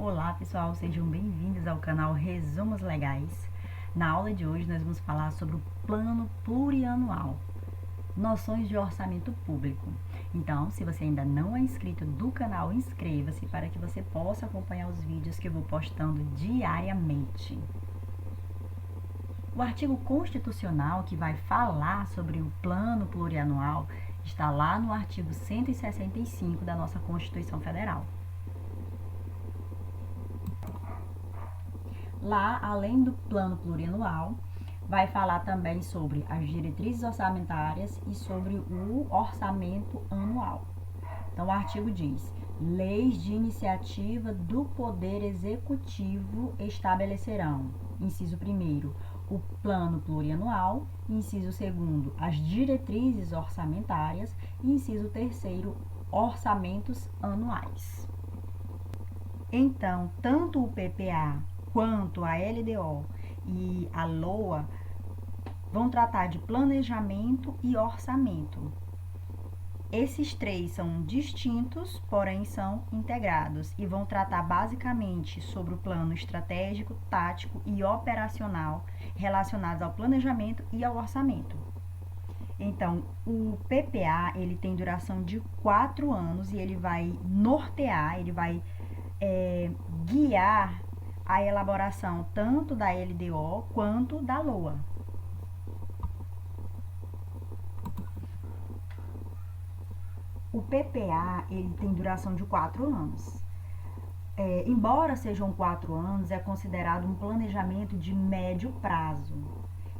Olá pessoal, sejam bem-vindos ao canal Resumos Legais. Na aula de hoje nós vamos falar sobre o Plano Plurianual, noções de orçamento público. Então, se você ainda não é inscrito do canal, inscreva-se para que você possa acompanhar os vídeos que eu vou postando diariamente. O artigo constitucional que vai falar sobre o Plano Plurianual está lá no artigo 165 da nossa Constituição Federal. Lá, além do plano plurianual, vai falar também sobre as diretrizes orçamentárias e sobre o orçamento anual. Então, o artigo diz: leis de iniciativa do Poder Executivo estabelecerão, inciso 1º, o plano plurianual, inciso 2º, as diretrizes orçamentárias e inciso 3º, orçamentos anuais. Então, tanto o PPA quanto a LDO e a LOA vão tratar de planejamento e orçamento. Esses três são distintos, porém são integrados e vão tratar basicamente sobre o plano estratégico, tático e operacional relacionados ao planejamento e ao orçamento. Então, o PPA, ele tem duração de 4 anos e ele vai nortear, ele vai guiar a elaboração tanto da LDO quanto da LOA. O PPA, ele tem duração de 4 anos. Embora sejam 4 anos, é considerado um planejamento de médio prazo.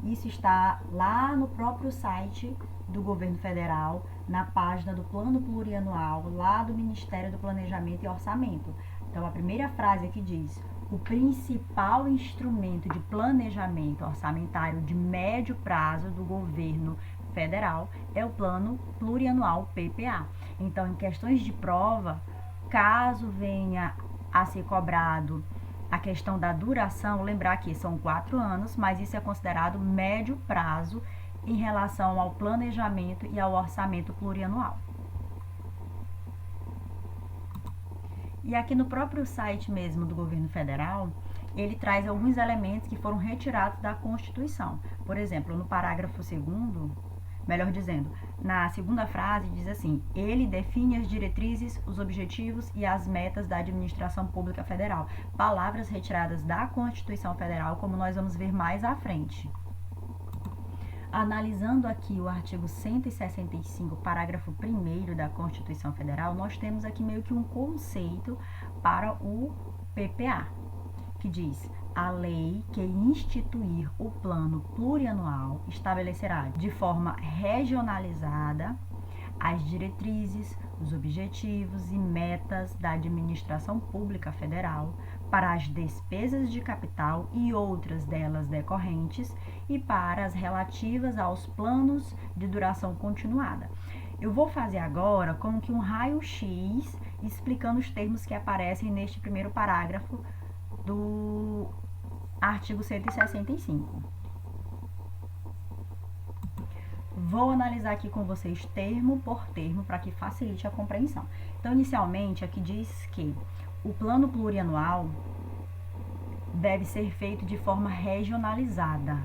Isso está lá no próprio site do governo federal, na página do Plano Plurianual, lá do Ministério do Planejamento e Orçamento. Então, a primeira frase aqui diz: o principal instrumento de planejamento orçamentário de médio prazo do governo federal é o Plano Plurianual PPA. Então, em questões de prova, caso venha a ser cobrado a questão da duração, lembrar que são 4 anos, mas isso é considerado médio prazo em relação ao planejamento e ao orçamento plurianual. E aqui no próprio site mesmo do governo federal, ele traz alguns elementos que foram retirados da Constituição. Por exemplo, no parágrafo 2º, melhor dizendo, na segunda frase diz assim: ele define as diretrizes, os objetivos e as metas da administração pública federal. Palavras retiradas da Constituição Federal, como nós vamos ver mais à frente. Analisando aqui o artigo 165, parágrafo 1º da Constituição Federal, nós temos aqui meio que um conceito para o PPA, que diz: a lei que instituir o plano plurianual estabelecerá de forma regionalizada as diretrizes, os objetivos e metas da administração pública federal para as despesas de capital e outras delas decorrentes e para as relativas aos planos de duração continuada. Eu vou fazer agora como que um raio-x explicando os termos que aparecem neste primeiro parágrafo do artigo 165. Vou analisar aqui com vocês termo por termo para que facilite a compreensão. Então, inicialmente, aqui diz que o plano plurianual deve ser feito de forma regionalizada.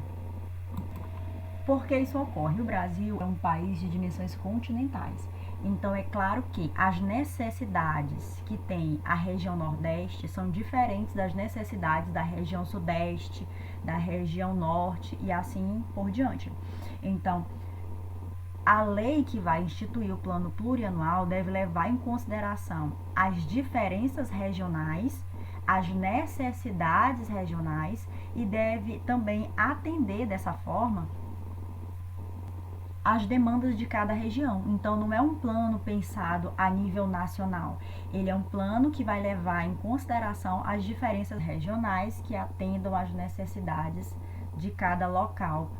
Por que isso ocorre? O Brasil é um país de dimensões continentais. Então, é claro que as necessidades que tem a região Nordeste são diferentes das necessidades da região Sudeste, da região Norte e assim por diante. Então, a lei que vai instituir o plano plurianual deve levar em consideração as diferenças regionais, as necessidades regionais e deve também atender dessa forma as demandas de cada região. Então, não é um plano pensado a nível nacional. Ele é um plano que vai levar em consideração as diferenças regionais que atendam às necessidades de cada local,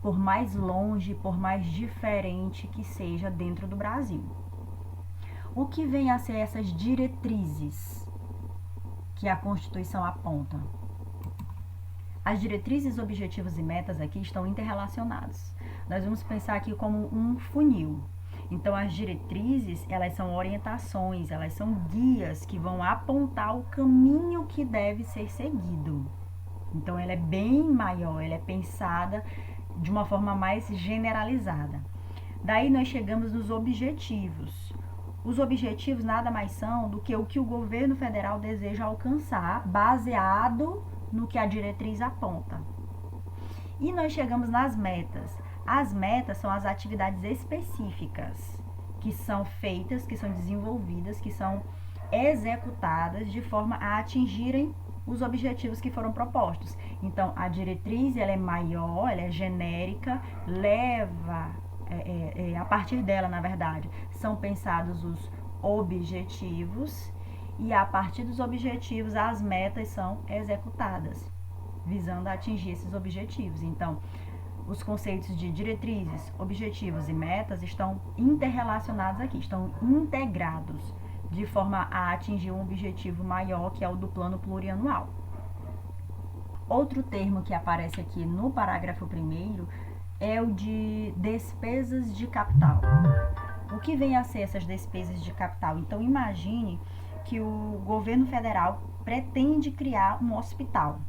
por mais longe, por mais diferente que seja dentro do Brasil. O que vem a ser essas diretrizes que a Constituição aponta? As diretrizes, objetivos e metas aqui estão interrelacionados. Nós vamos pensar aqui como um funil. Então, as diretrizes, elas são orientações, elas são guias que vão apontar o caminho que deve ser seguido. Então, ela é bem maior, ela é pensada de uma forma mais generalizada. Daí, nós chegamos nos objetivos. Os objetivos nada mais são do que o governo federal deseja alcançar, baseado no que a diretriz aponta. E nós chegamos nas metas. As metas são as atividades específicas que são feitas, que são desenvolvidas, que são executadas de forma a atingirem os objetivos que foram propostos. Então, a diretriz ela é maior, ela é genérica, leva, a partir dela, na verdade, são pensados os objetivos e a partir dos objetivos as metas são executadas, visando atingir esses objetivos. Então, os conceitos de diretrizes, objetivos e metas estão interrelacionados aqui, estão integrados de forma a atingir um objetivo maior, que é o do plano plurianual. Outro termo que aparece aqui no parágrafo 1º é o de despesas de capital. O que vem a ser essas despesas de capital? Então, imagine que o governo federal pretende criar um hospital.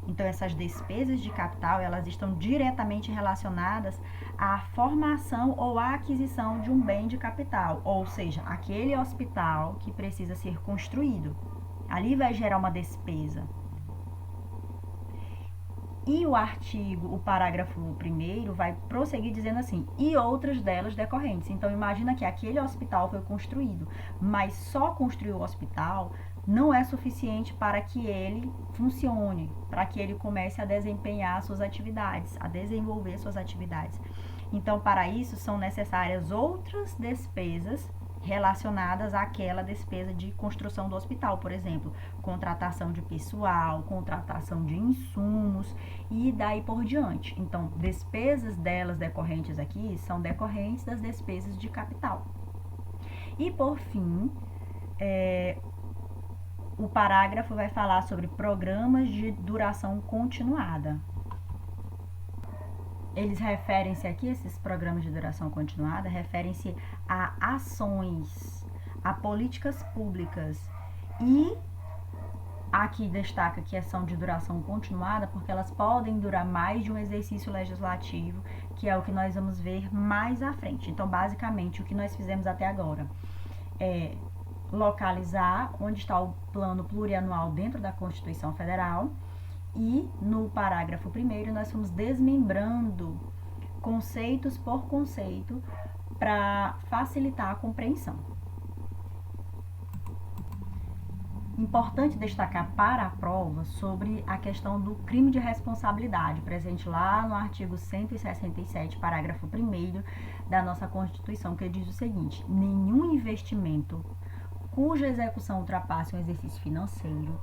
Então, essas despesas de capital, elas estão diretamente relacionadas à formação ou à aquisição de um bem de capital, ou seja, aquele hospital que precisa ser construído. Ali vai gerar uma despesa. E o parágrafo 1º vai prosseguir dizendo assim, e outras delas decorrentes. Então, imagina que aquele hospital foi construído, mas só construir o hospital não é suficiente para que ele funcione, para que ele comece a desempenhar suas atividades, a desenvolver suas atividades. Então, para isso, são necessárias outras despesas relacionadas àquela despesa de construção do hospital, por exemplo, contratação de pessoal, contratação de insumos e daí por diante. Então, despesas delas decorrentes aqui são decorrentes das despesas de capital. E por fim, o parágrafo vai falar sobre programas de duração continuada. Eles referem-se aqui, esses programas de duração continuada, referem-se a ações, a políticas públicas. E aqui destaca que são de duração continuada, porque elas podem durar mais de um exercício legislativo, que é o que nós vamos ver mais à frente. Então, basicamente, o que nós fizemos até agora é localizar onde está o plano plurianual dentro da Constituição Federal. E no parágrafo 1º nós fomos desmembrando conceitos por conceito para facilitar a compreensão. Importante destacar para a prova sobre a questão do crime de responsabilidade, presente lá no artigo 167, parágrafo 1º da nossa Constituição, que diz o seguinte: nenhum investimento cuja execução ultrapasse um exercício financeiro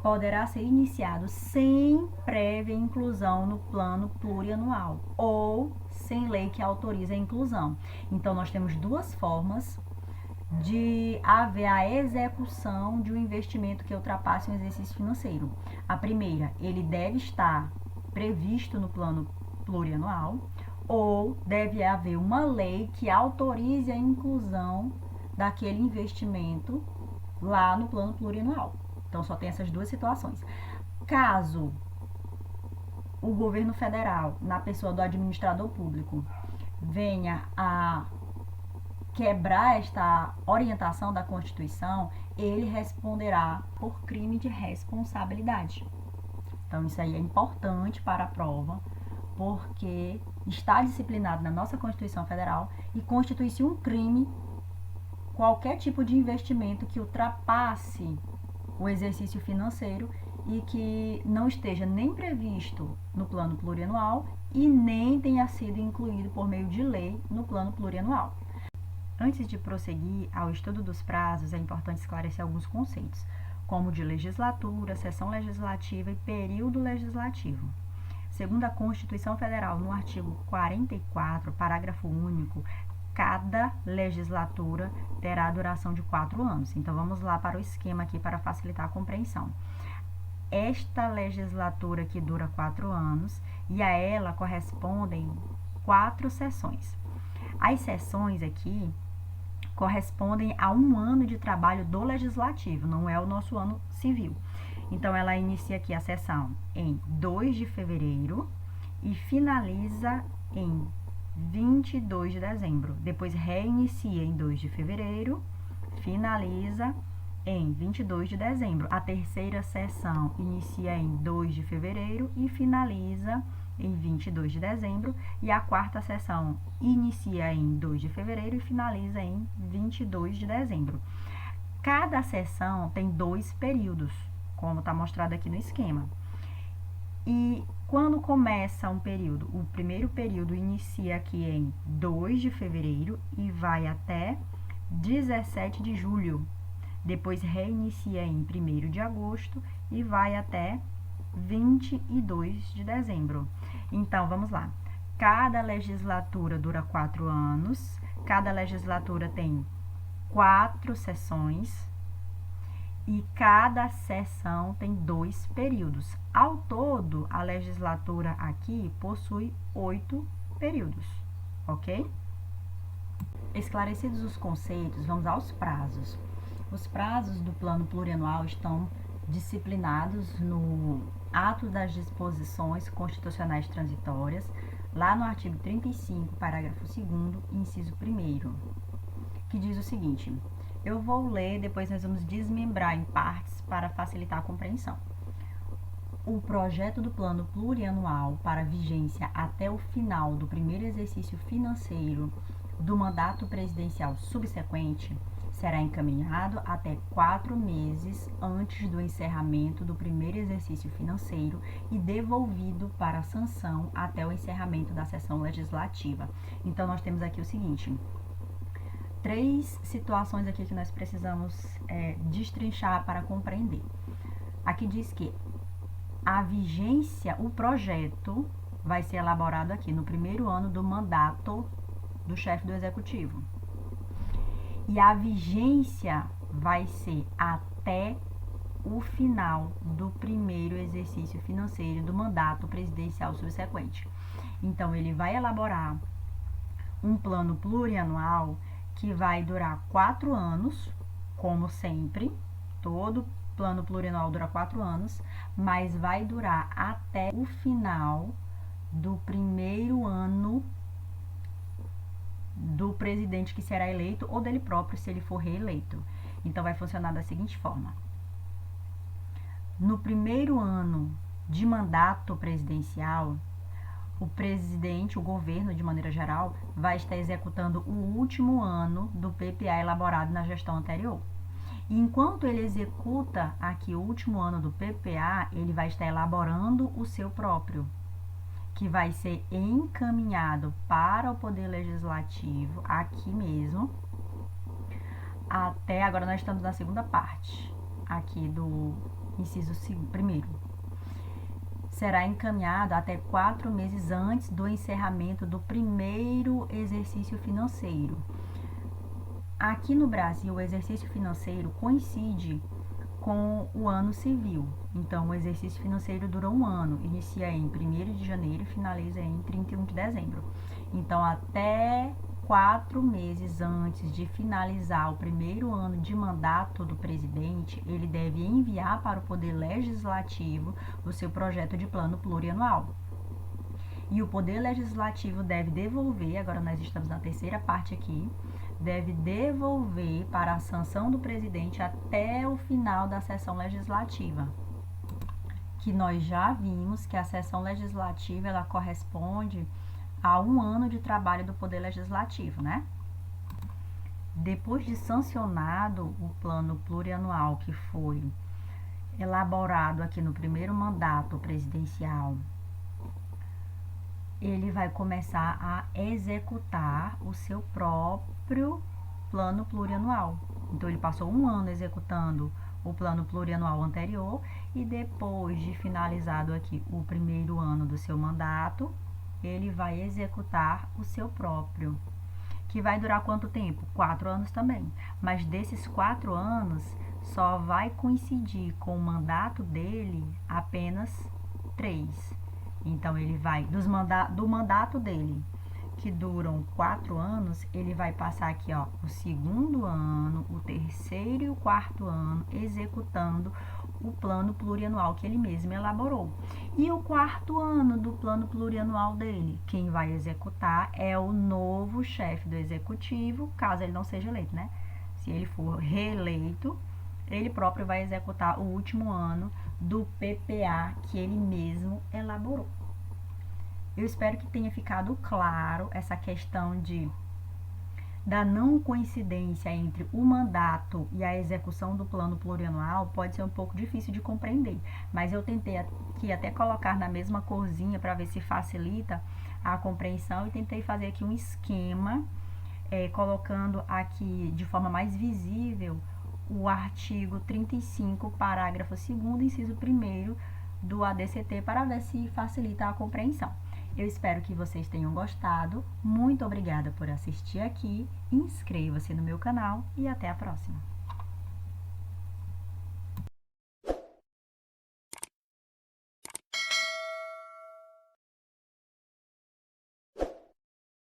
poderá ser iniciado sem prévia inclusão no plano plurianual ou sem lei que autorize a inclusão. Então, nós temos duas formas de haver a execução de um investimento que ultrapasse um exercício financeiro. A primeira, ele deve estar previsto no plano plurianual ou deve haver uma lei que autorize a inclusão daquele investimento lá no plano plurianual. Então, só tem essas duas situações. Caso o governo federal, na pessoa do administrador público, venha a quebrar esta orientação da Constituição, ele responderá por crime de responsabilidade. Então, isso aí é importante para a prova, porque está disciplinado na nossa Constituição Federal e constitui-se um crime qualquer tipo de investimento que ultrapasse o exercício financeiro e que não esteja nem previsto no plano plurianual e nem tenha sido incluído por meio de lei no plano plurianual. Antes de prosseguir ao estudo dos prazos, é importante esclarecer alguns conceitos, como de legislatura, sessão legislativa e período legislativo. Segundo a Constituição Federal, no artigo 44, parágrafo único, cada legislatura terá a duração de 4 anos. Então, vamos lá para o esquema aqui para facilitar a compreensão. Esta legislatura que dura 4 anos e a ela correspondem 4 sessões. As sessões aqui correspondem a um ano de trabalho do Legislativo, não é o nosso ano civil. Então, ela inicia aqui a sessão em 2 de fevereiro e finaliza em 22 de dezembro. Depois, reinicia em 2 de fevereiro, finaliza em 22 de dezembro. A terceira sessão inicia em 2 de fevereiro e finaliza em 22 de dezembro, e a quarta sessão inicia em 2 de fevereiro e finaliza em 22 de dezembro. Cada sessão tem 2 períodos, como está mostrado aqui no esquema. E quando começa um período, o primeiro período inicia aqui em 2 de fevereiro e vai até 17 de julho. Depois reinicia em 1º de agosto e vai até 22 de dezembro. Então, vamos lá. Cada legislatura dura 4 anos, cada legislatura tem 4 sessões e cada sessão tem 2 períodos. Ao todo, a legislatura aqui possui 8 períodos, ok? Esclarecidos os conceitos, vamos aos prazos. Os prazos do plano plurianual estão disciplinados no ato das disposições constitucionais transitórias, lá no artigo 35, parágrafo 2º, inciso 1º, que diz o seguinte: eu vou ler, depois nós vamos desmembrar em partes para facilitar a compreensão. O projeto do plano plurianual para vigência até o final do primeiro exercício financeiro do mandato presidencial subsequente será encaminhado até 4 meses antes do encerramento do primeiro exercício financeiro e devolvido para sanção até o encerramento da sessão legislativa. Então, nós temos aqui o seguinte: 3 situações aqui que nós precisamos destrinchar para compreender. Aqui diz que a vigência, o projeto vai ser elaborado aqui no primeiro ano do mandato do chefe do executivo. E a vigência vai ser até o final do primeiro exercício financeiro do mandato presidencial subsequente. Então, ele vai elaborar um plano plurianual que vai durar 4 anos, como sempre, todo plano plurianual dura 4 anos, mas vai durar até o final do primeiro ano do presidente que será eleito ou dele próprio, se ele for reeleito. Então, vai funcionar da seguinte forma: no primeiro ano de mandato presidencial, o presidente, o governo, de maneira geral, vai estar executando o último ano do PPA elaborado na gestão anterior. E enquanto ele executa aqui o último ano do PPA, ele vai estar elaborando o seu próprio, que vai ser encaminhado para o Poder Legislativo, aqui mesmo, até, agora nós estamos na segunda parte, aqui do inciso 1º. Será encaminhado até 4 meses antes do encerramento do primeiro exercício financeiro. Aqui no Brasil, o exercício financeiro coincide com o ano civil. Então, o exercício financeiro dura 1 ano, inicia em 1º de janeiro e finaliza em 31 de dezembro. Então, até 4 meses antes de finalizar o primeiro ano de mandato do presidente, ele deve enviar para o Poder Legislativo o seu projeto de plano plurianual. E o Poder Legislativo deve devolver, agora nós estamos na terceira parte aqui, deve devolver para a sanção do presidente até o final da sessão legislativa. Que nós já vimos que a sessão legislativa, ela corresponde a 1 ano de trabalho do Poder Legislativo, né? Depois de sancionado o plano plurianual que foi elaborado aqui no primeiro mandato presidencial, ele vai começar a executar o seu próprio plano plurianual. Então, ele passou 1 ano executando o plano plurianual anterior e depois de finalizado aqui o primeiro ano do seu mandato, ele vai executar o seu próprio, que vai durar quanto tempo? 4 anos também. Mas desses 4 anos, só vai coincidir com o mandato dele apenas 3. Então, ele vai, do mandato dele, que duram 4 anos, ele vai passar aqui, ó, o segundo ano, o terceiro e o quarto ano executando o plano plurianual que ele mesmo elaborou. E o quarto ano do plano plurianual dele, quem vai executar é o novo chefe do executivo, caso ele não seja eleito, né? Se ele for reeleito, ele próprio vai executar o último ano do PPA que ele mesmo elaborou. Eu espero que tenha ficado claro essa questão da não coincidência entre o mandato e a execução do plano plurianual. Pode ser um pouco difícil de compreender, mas eu tentei aqui até colocar na mesma corzinha para ver se facilita a compreensão e tentei fazer aqui um esquema, colocando aqui de forma mais visível o artigo 35, parágrafo 2º, inciso 1º do ADCT, para ver se facilita a compreensão. Eu espero que vocês tenham gostado. Muito obrigada por assistir aqui. Inscreva-se no meu canal e até a próxima.